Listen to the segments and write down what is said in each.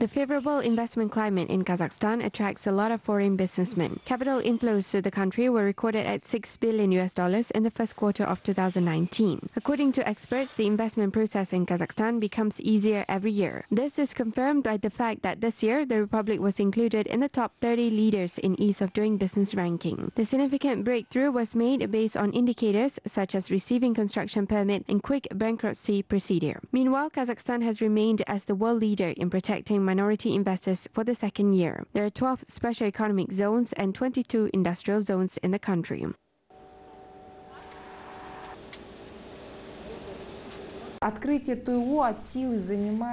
The favorable investment climate in Kazakhstan attracts a lot of foreign businessmen. Capital inflows to the country were recorded at $6 billion in the first quarter of 2019. According to experts, the investment process in Kazakhstan becomes easier every year. This is confirmed by the fact that this year the republic was included in the top 30 leaders in ease of doing business ranking. The significant breakthrough was made based on indicators such as receiving construction permit and quick bankruptcy procedure. Meanwhile, Kazakhstan has remained as the world leader in protecting minority investors for the second year. There are 12 special economic zones and 22 industrial zones in the country.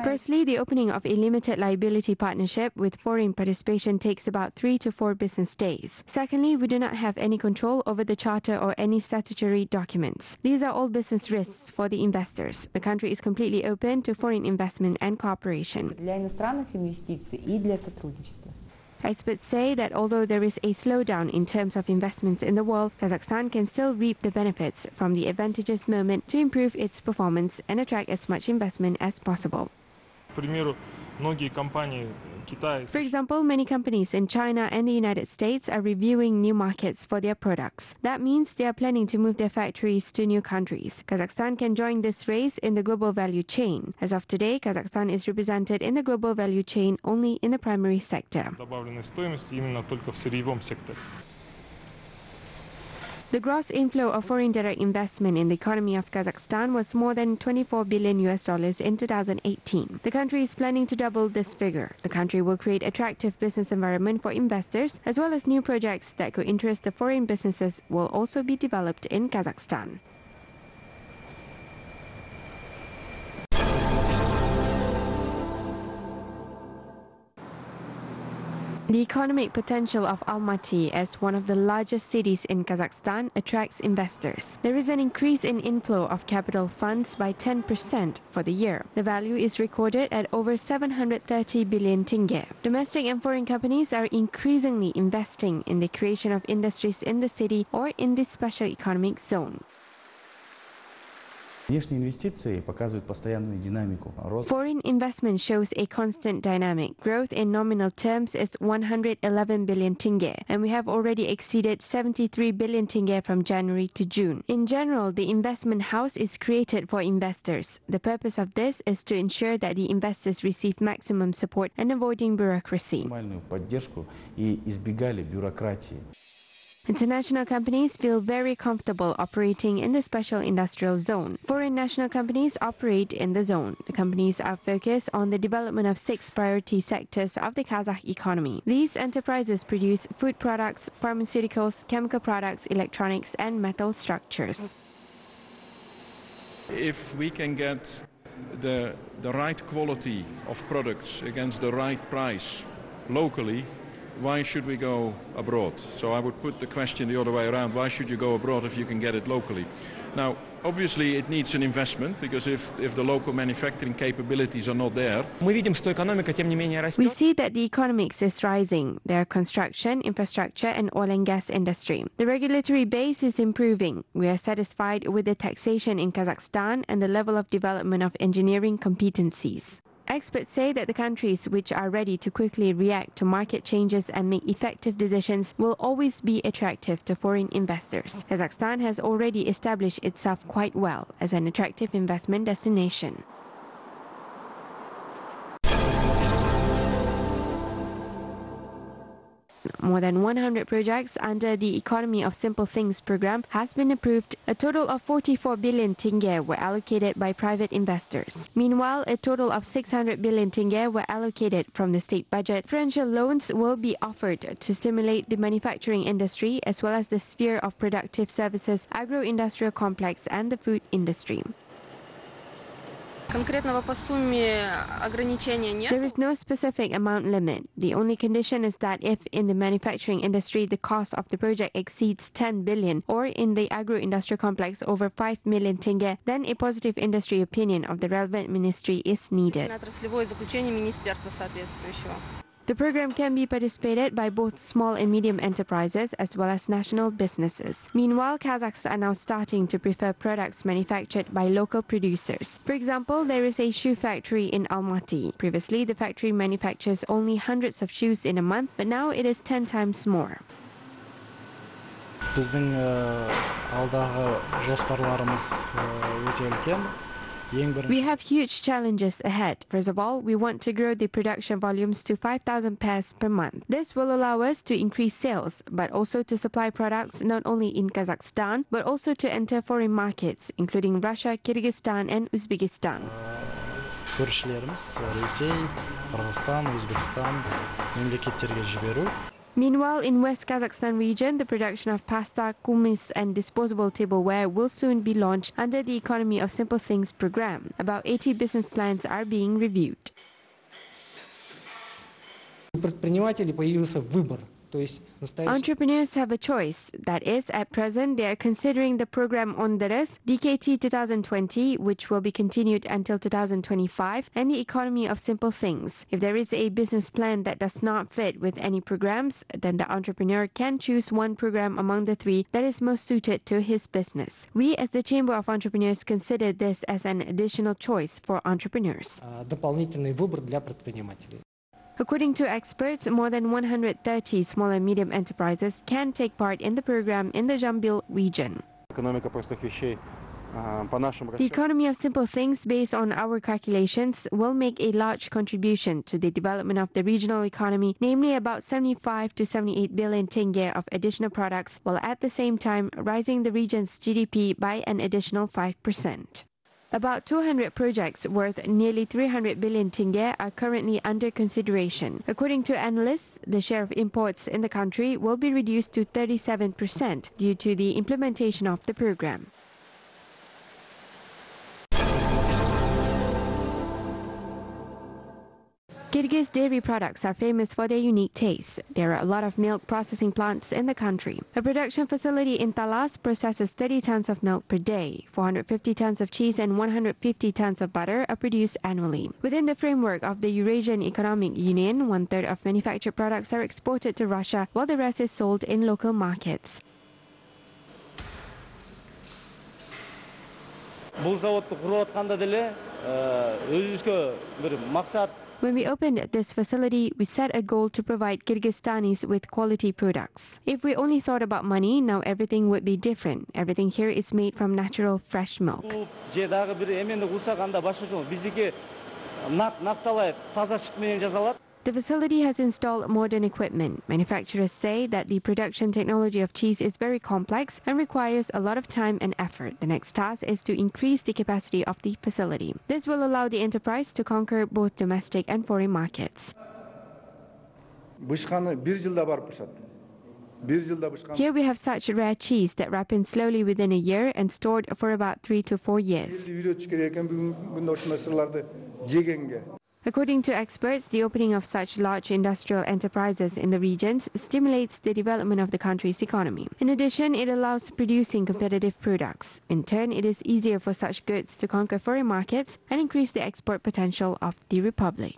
Firstly, the opening of a limited liability partnership with foreign participation takes about 3 to 4 business days. Secondly, we do not have any control over the charter or any statutory documents. These are all business risks for the investors. The country is completely open to foreign investment and cooperation. Experts say that although there is a slowdown in terms of investments in the world, Kazakhstan can still reap the benefits from the advantageous moment to improve its performance and attract as much investment as possible. For example, many companies in China and the United States are reviewing new markets for their products. That means they are planning to move their factories to new countries. Kazakhstan can join this race in the global value chain. As of today, Kazakhstan is represented in the global value chain only in the primary sector. The gross inflow of foreign direct investment in the economy of Kazakhstan was more than $24 billion in 2018. The country is planning to double this figure. The country will create attractive business environment for investors, as well as new projects that could interest the foreign businesses will also be developed in Kazakhstan. The economic potential of Almaty as one of the largest cities in Kazakhstan attracts investors. There is an increase in inflow of capital funds by 10% for the year. The value is recorded at over 730 billion tenge. Domestic and foreign companies are increasingly investing in the creation of industries in the city or in the special economic zone. Foreign investment shows a constant dynamic. Growth in nominal terms is 111 billion tenge, and we have already exceeded 73 billion tenge from January to June. In general, the investment house is created for investors. The purpose of this is to ensure that the investors receive maximum support and avoiding bureaucracy. International companies feel very comfortable operating in the special industrial zone. Foreign national companies operate in the zone. The companies are focused on the development of 6 priority sectors of the Kazakh economy. These enterprises produce food products, pharmaceuticals, chemical products, electronics, and metal structures. If we can get the right quality of products against the right price locally, why should we go abroad? So I would put the question the other way around. Why should you go abroad if you can get it locally? Now, obviously it needs an investment, because if the local manufacturing capabilities are not there. We see that the economics is rising. There are construction, infrastructure, and oil and gas industry. The regulatory base is improving. We are satisfied with the taxation in Kazakhstan and the level of development of engineering competencies. Experts say that the countries which are ready to quickly react to market changes and make effective decisions will always be attractive to foreign investors. Kazakhstan has already established itself quite well as an attractive investment destination. More than 100 projects under the Economy of Simple Things program has been approved. A total of 44 billion tenge were allocated by private investors. Meanwhile, a total of 600 billion tenge were allocated from the state budget. Preferential loans will be offered to stimulate the manufacturing industry as well as the sphere of productive services, agro-industrial complex, and the food industry. There is no specific amount limit. The only condition is that if in the manufacturing industry the cost of the project exceeds 10 billion or in the agro-industrial complex over 5 million tenge, then a positive industry opinion of the relevant ministry is needed. The program can be participated by both small and medium enterprises as well as national businesses. Meanwhile, Kazakhs are now starting to prefer products manufactured by local producers. For example, there is a shoe factory in Almaty. Previously, the factory manufactures only hundreds of shoes in a month, but now it is 10 times more. Біздің алдағы жоспарларымыз өте үлкен. We have huge challenges ahead. First of all, we want to grow the production volumes to 5,000 pairs per month. This will allow us to increase sales, but also to supply products not only in Kazakhstan, but also to enter foreign markets, including Russia, Kyrgyzstan and Uzbekistan. Көршілеріміз Ресей, Қырғызстан, Өзбекстан мемлекеттерге жіберу. Meanwhile, in West Kazakhstan region, the production of pasta, kumis and disposable tableware will soon be launched under the Economy of Simple Things program. About 80 business plans are being reviewed. Entrepreneurs have a choice. That is, at present, they are considering the program Ondaras, DKT 2020, which will be continued until 2025, and the Economy of Simple Things. If there is a business plan that does not fit with any programs, then the entrepreneur can choose one program among the three that is most suited to his business. We, as the Chamber of Entrepreneurs, consider this as an additional choice for entrepreneurs. According to experts, more than 130 small and medium enterprises can take part in the program in the Jambil region. The Economy of Simple Things, based on our calculations, will make a large contribution to the development of the regional economy, namely about 75 to 78 billion tenge of additional products, while at the same time rising the region's GDP by an additional 5%. About 200 projects worth nearly 300 billion tenge are currently under consideration. According to analysts, the share of imports in the country will be reduced to 37% due to the implementation of the program. Kyrgyz dairy products are famous for their unique taste. There are a lot of milk processing plants in the country. A production facility in Talas processes 30 tons of milk per day. 450 tons of cheese and 150 tons of butter are produced annually. Within the framework of the Eurasian Economic Union, 1/3 of manufactured products are exported to Russia, while the rest is sold in local markets. When we opened this facility, we set a goal to provide Kyrgyzstanis with quality products. If we only thought about money, now everything would be different. Everything here is made from natural, fresh milk. The facility has installed modern equipment. Manufacturers say that the production technology of cheese is very complex and requires a lot of time and effort. The next task is to increase the capacity of the facility. This will allow the enterprise to conquer both domestic and foreign markets. Here we have such rare cheese that ripens slowly within a year and stored for about 3 to 4 years. According to experts, the opening of such large industrial enterprises in the regions stimulates the development of the country's economy. In addition, it allows producing competitive products. In turn, it is easier for such goods to conquer foreign markets and increase the export potential of the republic.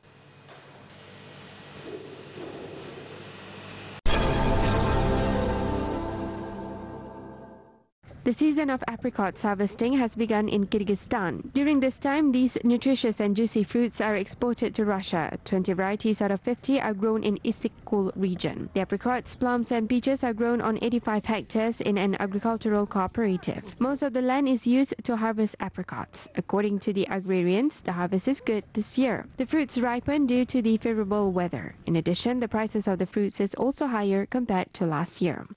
The season of apricots harvesting has begun in Kyrgyzstan. During this time, these nutritious and juicy fruits are exported to Russia. 20 varieties out of 50 are grown in Isyk-Kul region. The apricots, plums and peaches are grown on 85 hectares in an agricultural cooperative. Most of the land is used to harvest apricots. According to the agrarians, the harvest is good this year. The fruits ripen due to the favorable weather. In addition, the prices of the fruits is also higher compared to last year.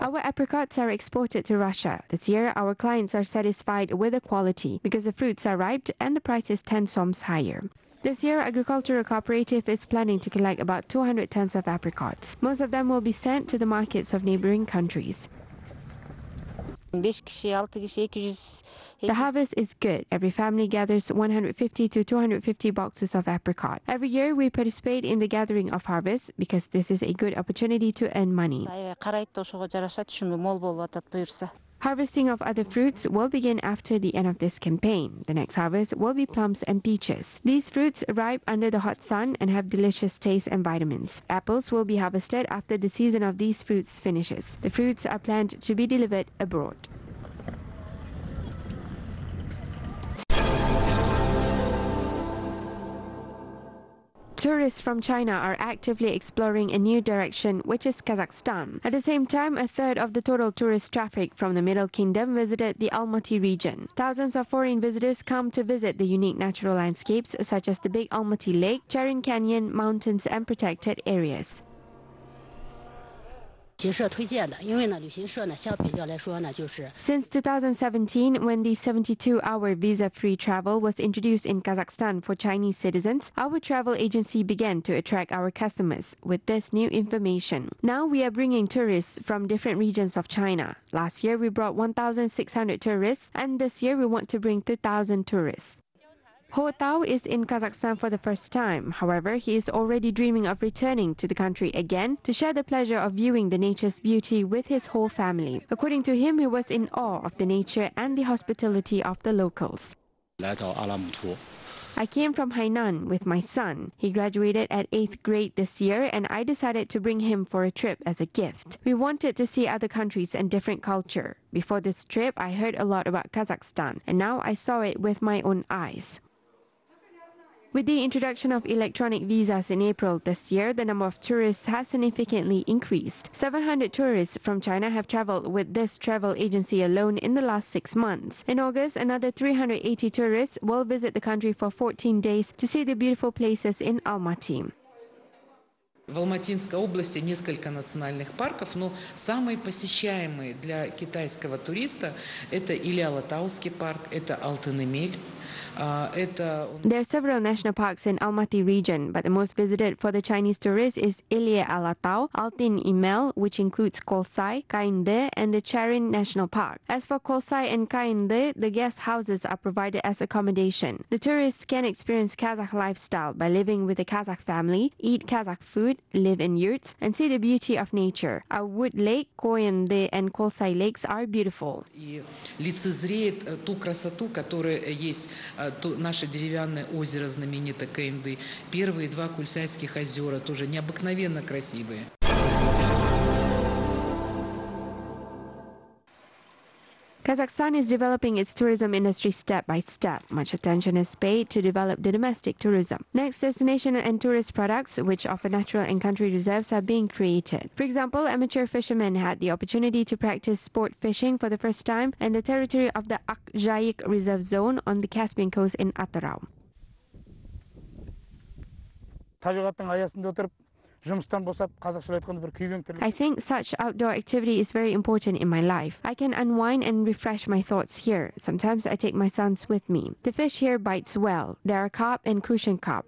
Our apricots are exported to Russia. This year, our clients are satisfied with the quality because the fruits are ripe and the price is 10 soms higher. This year, Agricultural Cooperative is planning to collect about 200 tons of apricots. Most of them will be sent to the markets of neighboring countries. The harvest is good. Every family gathers 150 to 250 boxes of apricot. Every year we participate in the gathering of harvest because this is a good opportunity to earn money. Harvesting of other fruits will begin after the end of this campaign. The next harvest will be plums and peaches. These fruits ripe under the hot sun and have delicious taste and vitamins. Apples will be harvested after the season of these fruits finishes. The fruits are planned to be delivered abroad. Tourists from China are actively exploring a new direction, which is Kazakhstan. At the same time, a third of the total tourist traffic from the Middle Kingdom visited the Almaty region. Thousands of foreign visitors come to visit the unique natural landscapes such as the Big Almaty Lake, Charin Canyon, mountains and protected areas. Since 2017, when the 72-hour visa-free travel was introduced in Kazakhstan for Chinese citizens, our travel agency began to attract our customers with this new information. Now we are bringing tourists from different regions of China. Last year we brought 1,600 tourists, and this year we want to bring 2,000 tourists. Ho Tao is in Kazakhstan for the first time. However, he is already dreaming of returning to the country again to share the pleasure of viewing the nature's beauty with his whole family. According to him, he was in awe of the nature and the hospitality of the locals. I came from Hainan with my son. He graduated at 8th grade this year, and I decided to bring him for a trip as a gift. We wanted to see other countries and different culture. Before this trip, I heard a lot about Kazakhstan, and now I saw it with my own eyes. With the introduction of electronic visas in April this year, the number of tourists has significantly increased. 700 tourists from China have traveled with this travel agency alone in the last 6 months. In August, another 380 tourists will visit the country for 14 days to see the beautiful places in Almaty. В Алматинской области несколько национальных парков, но самые посещаемые для китайского туриста это Илья Алатауский парк, это Алтын-Эмель. There are several national parks in Almaty region, but the most visited for the Chinese tourists is Ilie Alatau, Altyn Emel, which includes Kolsai, Kainde, and the Charin National Park. As for Kolsai and Kainde, the guest houses are provided as accommodation. The tourists can experience Kazakh lifestyle by living with a Kazakh family, eat Kazakh food, live in yurts, and see the beauty of nature. Our Wood Lake, Koyende, and Kolsai lakes are beautiful. И лицезреет ту красоту, которая есть. Наше деревянное озеро знаменито Каинды, первые 2 Кульсайских озера тоже необыкновенно красивые. Kazakhstan is developing its tourism industry step by step. Much attention is paid to develop the domestic tourism. Next, destination and tourist products, which offer natural and country reserves, are being created. For example, amateur fishermen had the opportunity to practice sport fishing for the first time in the territory of the Akjayik Reserve Zone on the Caspian coast in Atyrau. I think such outdoor activity is very important in my life. I can unwind and refresh my thoughts here. Sometimes I take my sons with me. The fish here bites well. There are carp and crucian carp.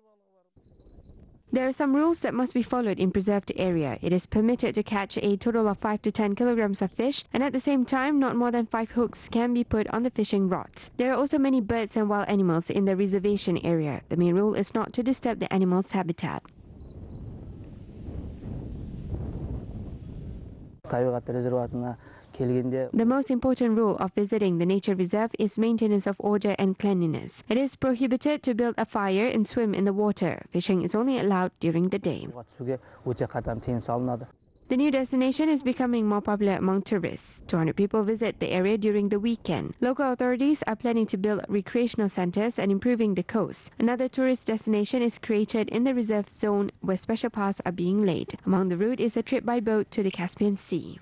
There are some rules that must be followed in preserved area. It is permitted to catch a total of 5 to 10 kilograms of fish, and at the same time, not more than 5 hooks can be put on the fishing rods. There are also many birds and wild animals in the reservation area. The main rule is not to disturb the animals' habitat. The most important rule of visiting the nature reserve is maintenance of order and cleanliness. It is prohibited to build a fire and swim in the water. Fishing is only allowed during the day. The new destination is becoming more popular among tourists. 200 people visit the area during the weekend. Local authorities are planning to build recreational centers and improving the coast. Another tourist destination is created in the reserve zone where special paths are being laid. Among the route is a trip by boat to the Caspian Sea.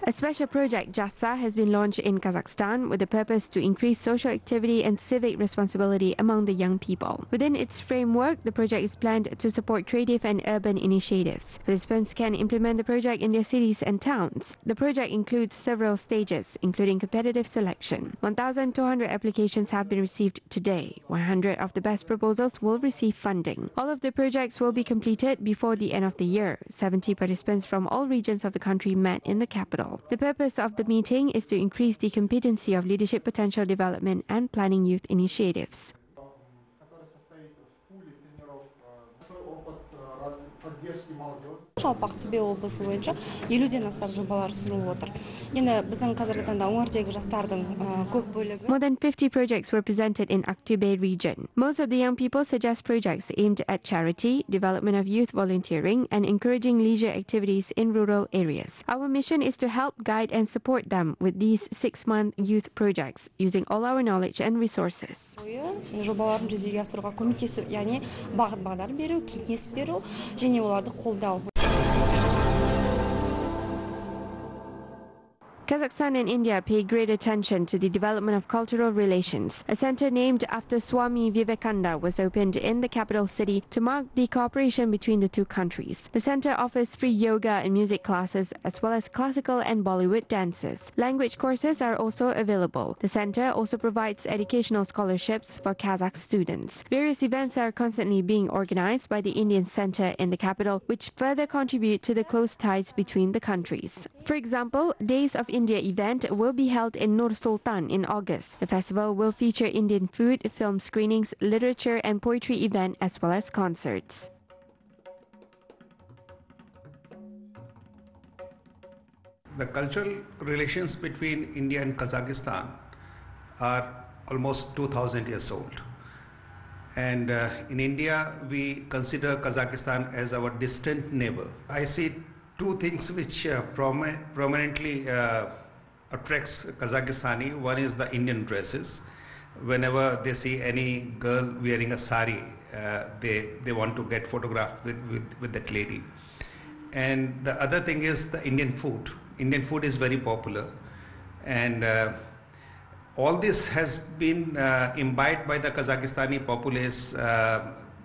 A special project, Jasa, has been launched in Kazakhstan with the purpose to increase social activity and civic responsibility among the young people. Within its framework, the project is planned to support creative and urban initiatives. Participants can implement the project in their cities and towns. The project includes several stages, including competitive selection. 1,200 applications have been received today. 100 of the best proposals will receive funding. All of the projects will be completed before the end of the year. 70 participants from all regions of the country met in the capital. The purpose of the meeting is to increase the competency of leadership potential development and planning youth initiatives. Жалпы Ақтөбе облысы бойынша елуден астам жобалар ұсынылып отыр. Енді біздің қазіргі таңда өңірдегі жастардың көп бөлігі. More than 50 projects were presented in Aktubey region. Most of the young people suggest projects aimed at charity, development of youth volunteering, and encouraging leisure activities in rural areas. Our mission is to help, guide, and support them with these 6-month youth projects using all our knowledge and resources. Жобаларын жүзеге асыруға көмектесу, яғни бағыт-бағдар беру, кеңес беру, және оларды қолдау. Kazakhstan and India pay great attention to the development of cultural relations. A center named after Swami Vivekananda was opened in the capital city to mark the cooperation between the two countries. The center offers free yoga and music classes as well as classical and Bollywood dances. Language courses are also available. The center also provides educational scholarships for Kazakh students. Various events are constantly being organized by the Indian center in the capital, which further contribute to the close ties between the countries. For example, Days of India event will be held in Nur Sultan in August. The festival will feature Indian food, film screenings, literature and poetry event as well as concerts. The cultural relations between India and Kazakhstan are almost 2000 years old. And in India, we consider Kazakhstan as our distant neighbor. I see two things which prominently attracts Kazakhstani. One is the Indian dresses. Whenever they see any girl wearing a sari, they want to get photographed with that lady. And the other thing is the Indian food. Indian food is very popular. And all this has been imbibed by the Kazakhstani populace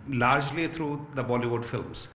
largely through the Bollywood films.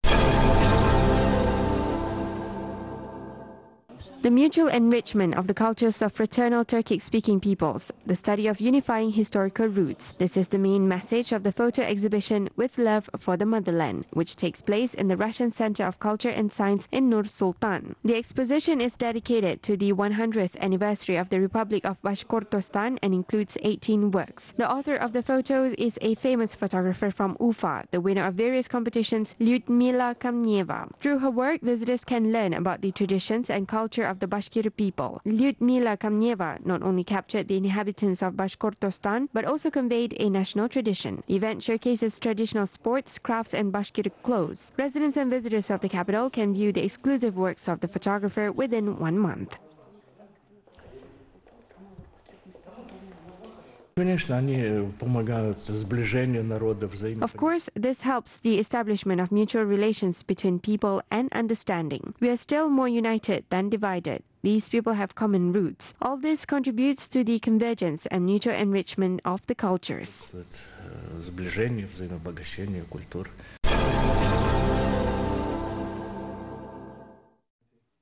The mutual enrichment of the cultures of fraternal Turkic-speaking peoples, the study of unifying historical roots. This is the main message of the photo exhibition With Love for the Motherland, which takes place in the Russian Center of Culture and Science in Nur Sultan. The exposition is dedicated to the 100th anniversary of the Republic of Bashkortostan and includes 18 works. The author of the photos is a famous photographer from Ufa, the winner of various competitions, Lyudmila Kamneva. Through her work, visitors can learn about the traditions and culture of the Bashkir people. Lyudmila Kamneva not only captured the inhabitants of Bashkortostan but also conveyed a national tradition. The event showcases traditional sports, crafts and Bashkir clothes. Residents and visitors of the capital can view the exclusive works of the photographer within 1 month. Of course, this helps the establishment of mutual relations between people and understanding. We are still more united than divided. These people have common roots. All this contributes to the convergence and mutual enrichment of the cultures.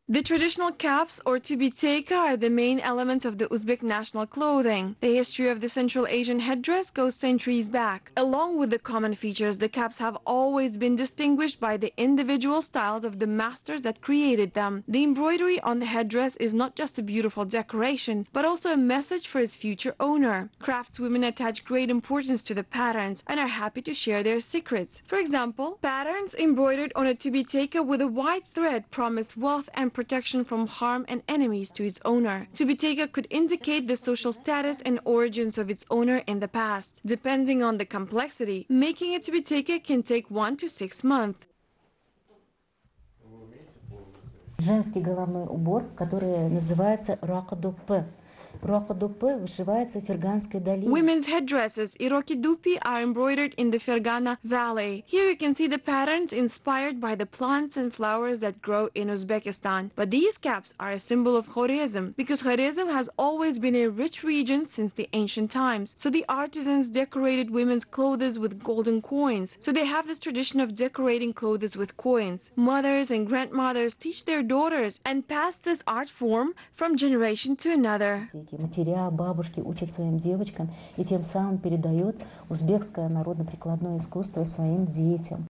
The traditional caps, or tubiteka, are the main element of the Uzbek national clothing. The history of the Central Asian headdress goes centuries back. Along with the common features, the caps have always been distinguished by the individual styles of the masters that created them. The embroidery on the headdress is not just a beautiful decoration, but also a message for its future owner. Craftswomen attach great importance to the patterns and are happy to share their secrets. For example, patterns embroidered on a tubiteka with a white thread promise wealth and protection from harm and enemies to its owner. Tubiteka could indicate the social status and origins of its owner in the past. Depending on the complexity, making a tubiteka can take 1 to 6 months. Женский головной убор, который называется ракодопы. Women's headdresses, irokidupi, are embroidered in the Fergana Valley. Here you can see the patterns inspired by the plants and flowers that grow in Uzbekistan. But these caps are a symbol of Khwarezm, because Khwarezm has always been a rich region since the ancient times. So the artisans decorated women's clothes with golden coins. So they have this tradition of decorating clothes with coins. Mothers and grandmothers teach their daughters and pass this art form from generation to another. Матеря, бабушки учат своим девочкам и тем самым передают узбекское народно-прикладное искусство своим детям.